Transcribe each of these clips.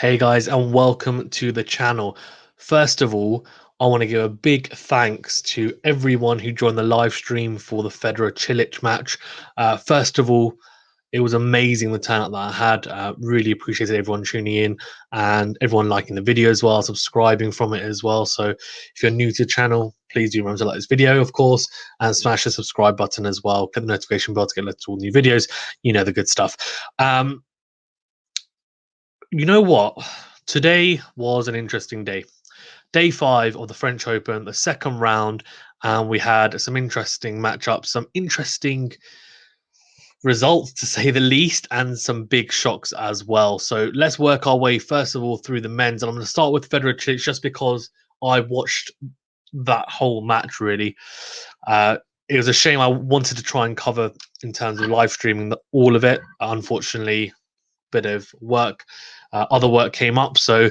Hey guys, and welcome to the channel. First of all, I want to give a big thanks to everyone who joined the live stream for the Federer Cilic match. First of all, it was amazing the turnout that I had. Really appreciated everyone tuning in and everyone liking the video as well, subscribing from it as well. So if you're new to the channel, please do remember to like this video, of course, and smash the subscribe button as well. Click the notification bell to get alerted to all new videos. You know the good stuff. You know what? Today was an interesting day. Day 5 of the French Open, the second round, and we had some interesting matchups, some interesting results to say the least, and some big shocks as well. So let's work our way first of all through the men's, and I'm going to start with Federer Cilic just because I watched that whole match really. Uh, it was a shame. I wanted to try and cover in terms of live streaming all of it. Unfortunately, bit of work, other work came up, so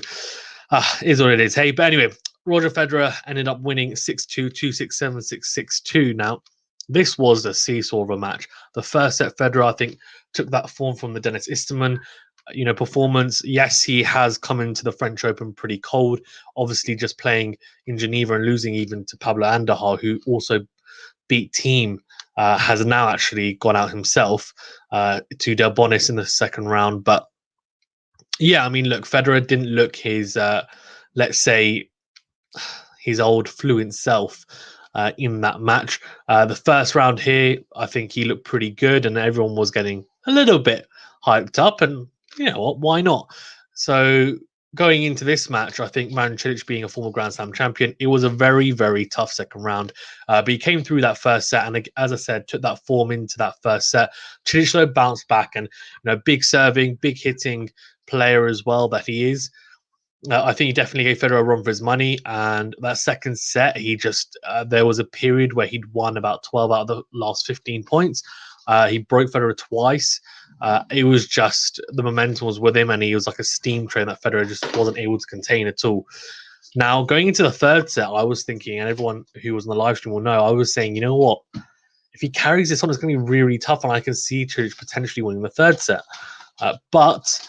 is what it is. Hey, but anyway, Roger Federer ended up winning 6-2, 2-6-7, 6-6-2. Now, this was a seesaw of a match. The first set, Federer, I think, took that form from the Dennis Istomin, performance. Yes, he has come into the French Open pretty cold. Obviously, just playing in Geneva and losing even to Pablo Andujar, who also beat Thiem, has now actually gone out himself to Del Bonis in the second round. But yeah, I mean, look, Federer didn't look his, let's say, his old fluent self in that match. The first round here, I think he looked pretty good, and everyone was getting a little bit hyped up. And you know what? Why not? So going into this match, I think Marin Cilic being a former Grand Slam champion, it was a very, very tough second round. But he came through that first set, and as I said, took that form into that first set. Cilic though bounced back, and big serving, big hitting player as well that he is. I think he definitely gave Federer a run for his money. And that second set, he just there was a period where he'd won about 12 out of the last 15 points. He broke Federer twice. It was just the momentum was with him, and he was like a steam train that Federer just wasn't able to contain at all. Now, going into the third set, I was thinking, and everyone who was on the live stream will know, I was saying, you know what? If he carries this on, it's going to be really tough, and I can see Cilic potentially winning the third set. But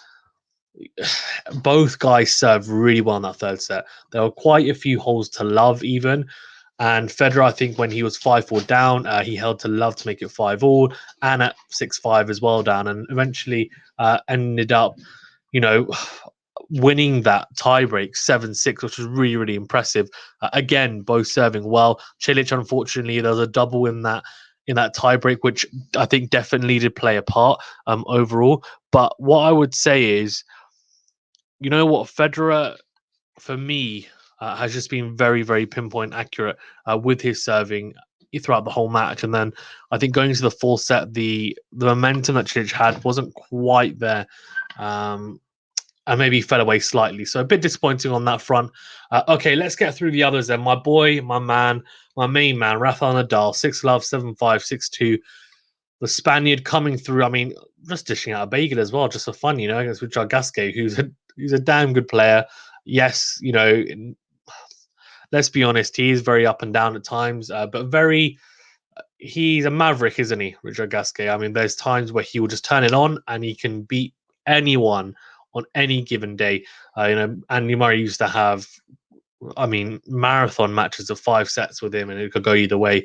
both guys served really well in that third set. There were quite a few holes to love, even. And Federer, I think, when he was 5-4 down, he held to love to make it 5-all, and at 6-5 as well down, and eventually ended up, you know, winning that tiebreak 7-6, which was really, really impressive. Again, both serving well. Cilic, unfortunately, there was a double in that tiebreak, which I think definitely did play a part overall. But what I would say is, you know what, Federer, for me, has just been very, very pinpoint accurate with his serving throughout the whole match. And then I think going to the fourth set, the momentum that Cilic had wasn't quite there. And maybe fell away slightly. So a bit disappointing on that front. Okay, let's get through the others then. My boy, my man, my main man, Rafael Nadal, 6-love, 7-5, 6-2. The Spaniard coming through. I mean, just dishing out a bagel as well, just for fun, against Richard Gasquet, who's a damn good player. Yes, let's be honest, he is very up and down at times, but he's a maverick, isn't he, Richard Gasquet? I mean, there's times where he will just turn it on and he can beat anyone on any given day. Andy Murray used to have, I mean, marathon matches of 5 sets with him, and it could go either way.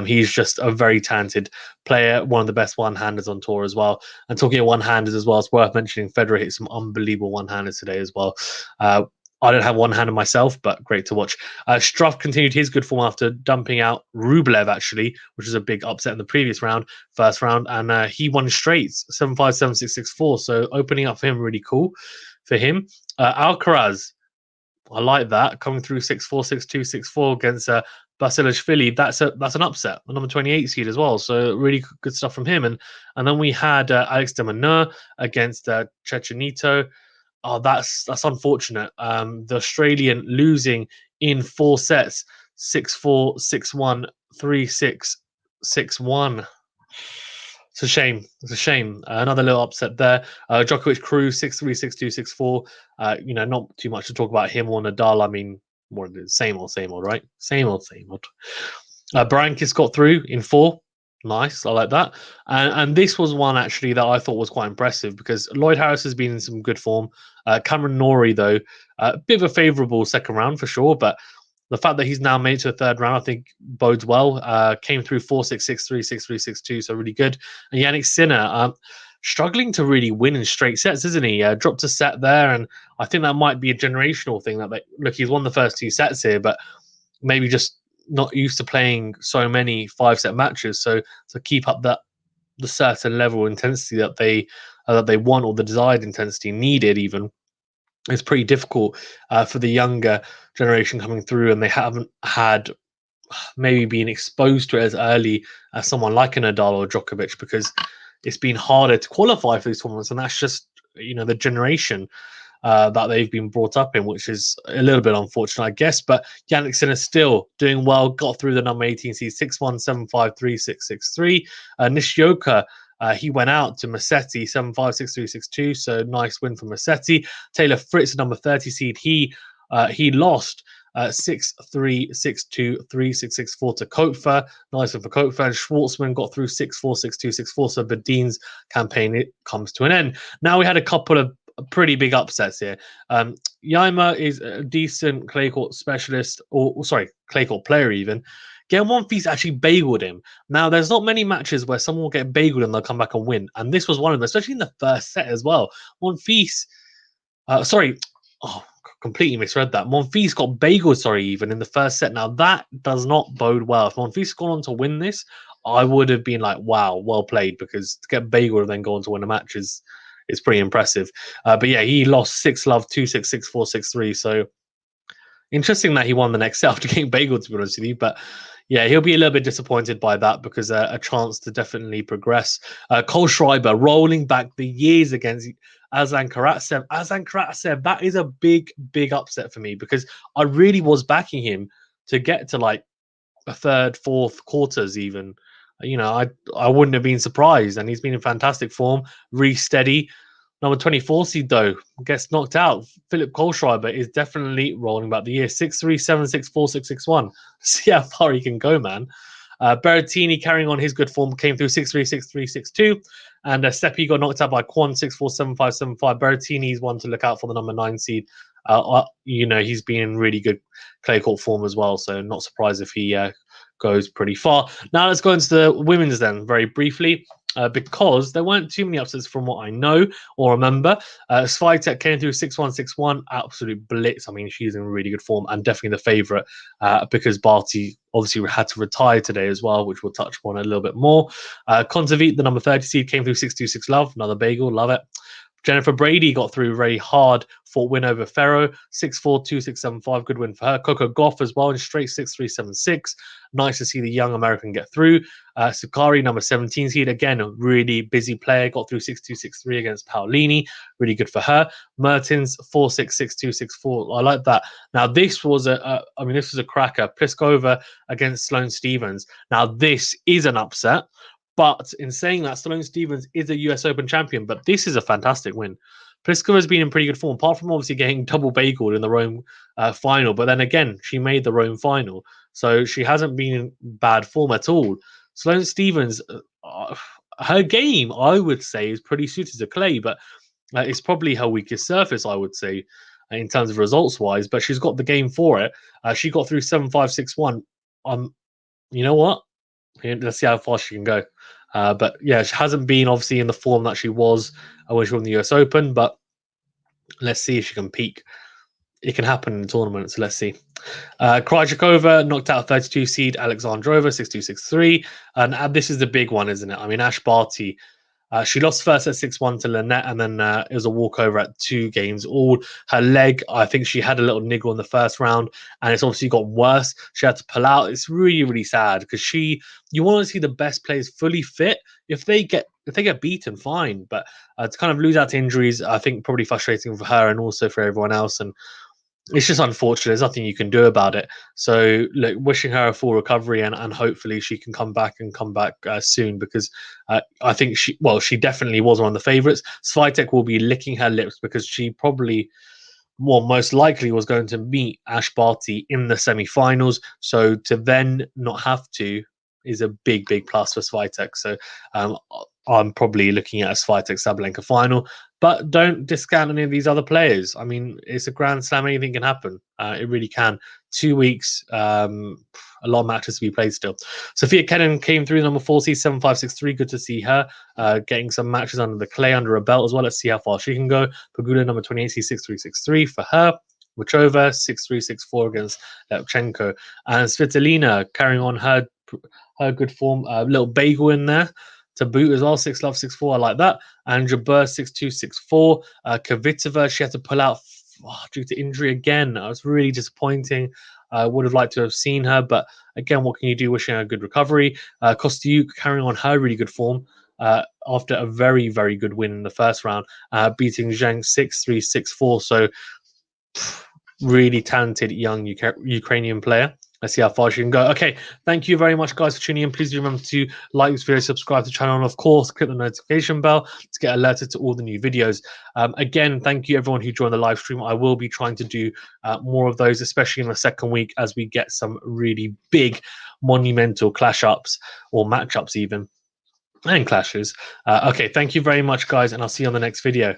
He's just a very talented player, one of the best one-handers on tour as well. And talking of one-handers as well, it's worth mentioning Federer hit some unbelievable one-handers today as well. I don't have one-hander myself, but great to watch. Struff continued his good form after dumping out Rublev, actually, which was a big upset in the previous first round, and he won straights, 7-5, 7-6, 6-4. So opening up for him, really cool for him. Alcaraz, I like that, coming through 6-4, 6-2, 6-4 against Basilashvili. That's an upset, the number 28 seed as well. So really good stuff from him. And then we had Alex de Minaur against Chechenito. Oh, that's unfortunate. The Australian losing in 4 sets, 6-4, 6-1, 3-6, 6-1. It's a shame. It's a shame. Another little upset there. Djokovic crew 6-3, 6-2, 6-4. Not too much to talk about him or Nadal. I mean, more same old, right? Same old, same old. Barankis got through in 4. Nice, I like that. And this was one actually that I thought was quite impressive because Lloyd Harris has been in some good form. Cameron Norrie, though, a bit of a favourable second round for sure, but the fact that he's now made it to a third round, I think, bodes well. Came through 4-6, 6-3, 6-3, 6-2, so really good. And Yannick Sinner, struggling to really win in straight sets, isn't he? Dropped a set there, and I think that might be a generational thing. That look, he's won the first two sets here, but maybe just not used to playing so many 5-set matches. So to keep up the certain level of intensity that they want, or the desired intensity needed, even, it's pretty difficult for the younger generation coming through, and they haven't had maybe been exposed to it as early as someone like a Nadal or Djokovic, because it's been harder to qualify for these tournaments, and that's just the generation that they've been brought up in, which is a little bit unfortunate, I guess. But Yannick Sinner still doing well, got through the number 18 seed 6-1, 7-5, 3-6, 6-3. Nishioka, he went out to Massetti 7-5, 6-3, 6-2. So nice win for Massetti. Taylor Fritz, number 30 seed, he lost 6-3, 6-2, 3-6, 6-4 to Koepfer. Nice one for Koepfer. And Schwartzman got through 6-4, 6-2, 6-4. So Badin's campaign, it comes to an end. Now we had a couple of pretty big upsets here. Yaima is a decent clay court specialist, or sorry, clay court player even. Gael Monfils actually bageled him. Now, there's not many matches where someone will get bageled and they'll come back and win. And this was one of them, especially in the first set as well. Monfils, completely misread that. Monfils got bageled, even in the first set. Now, that does not bode well. If Monfils gone on to win this, I would have been like, wow, well played, because to get bageled and then go on to win a match is pretty impressive. But yeah, he lost 6-love, 2-6, 6-4, 6-3. So interesting that he won the next set after getting bageled, to be honest with you. But yeah, he'll be a little bit disappointed by that, because a chance to definitely progress. Cole Schreiber rolling back the years against Aslan Karatsev. Aslan Karatsev, that is a big, big upset for me, because I really was backing him to get to like a third, fourth quarters even. I wouldn't have been surprised, and he's been in fantastic form, really steady. Number 24 seed, though, gets knocked out. Philip Kohlschreiber is definitely rolling back the year. 6-3, 7-6, 4-6, 6-1. See how far he can go, man. Berretini, carrying on his good form, came through 6-3, 6-3, 6-2. And Seppi got knocked out by Kwon, 6-4, 7-5, 7-5. Berrettini's one to look out for, the number 9 seed. He's been in really good clay court form as well, so not surprised if he goes pretty far. Now let's go into the women's then, very briefly. Because there weren't too many upsets from what I know or remember. Swiatek came through 6-1, 6-1, absolute blitz. I mean, she's in really good form and definitely the favourite, because Barty obviously had to retire today as well, which we'll touch upon a little bit more. Kontaveit, the number 30 seed, came through 6-2, 6-love, another bagel, love it. Jennifer Brady got through a very hard fought win over Ferro, 6-4, 2-6, 7-5. Good win for her. Coco Gauff as well in straight 6-3, 7-6. Nice to see the young American get through. Sukari, number 17 seed, again, a really busy player, got through 6-2, 6-3 against Paolini. Really good for her. Mertens, 4-6, 6-2, 6-4. I like that. Now, this was a cracker. Pliskova against Sloane Stephens. Now, this is an upset. But in saying that, Sloane Stephens is a US Open champion, but this is a fantastic win. Pliskova has been in pretty good form, apart from obviously getting double bageled in the Rome final. But then again, she made the Rome final. So she hasn't been in bad form at all. Sloane Stephens, her game, I would say, is pretty suited to clay, but it's probably her weakest surface, I would say, in terms of results-wise. But she's got the game for it. She got through 7-5, 6-1. You know what? Let's see how far she can go. But yeah, she hasn't been obviously in the form that she was when she won the US Open, but let's see if she can peak. It can happen in the tournament, so let's see. Krejcikova knocked out 32 seed Alexandrova 6-2, 6-3. And this is the big one, isn't it? I mean, Ash Barty, she lost first at 6-1 to Lynette, and then it was a walkover at 2 games all. Her leg, I think she had a little niggle in the first round, and it's obviously got worse. She had to pull out. It's really, really sad, because you want to see the best players fully fit. If they get beaten, fine, but to kind of lose out to injuries, I think probably frustrating for her and also for everyone else. And it's just unfortunate. There's nothing you can do about it. So, look, wishing her a full recovery, and hopefully she can come back soon, because I think she definitely was one of the favourites. Swiatek will be licking her lips, because she probably, most likely was going to meet Ash Barty in the semi-finals. So to then not have to, is a big, big plus for Swiatek. So I'm probably looking at a Swiatek Sabalenka final, but don't discount any of these other players. I mean, it's a Grand Slam; anything can happen. It really can. 2 weeks, a lot of matches to be played still. Sofia Kenin came through number 4 7563. Good to see her getting some matches under the clay, under her belt as well. Let's see how far she can go. Pagula number 28 6363 for her. Wachova 6364 against Levchenko, and Svitolina carrying on her good form. A little bagel in there to boot as well. 6-love 6-4. I like that. And Jabeur 6-2 6-4. Kvitova, she had to pull out due to injury again. That was really disappointing. I would have liked to have seen her, but again, what can you do? Wishing her a good recovery. Kostyuk carrying on her really good form after a very, very good win in the first round, beating Zheng 6-3 6-4. So really talented young Ukrainian player. Let's see how far she can go. Okay, thank you very much, guys, for tuning in. Please do remember to like this video, subscribe to the channel, and of course, click the notification bell to get alerted to all the new videos. Again, thank you everyone who joined the live stream. I will be trying to do more of those, especially in the second week, as we get some really big, monumental clash-ups or match-ups even, and clashes. Okay, thank you very much, guys, and I'll see you on the next video.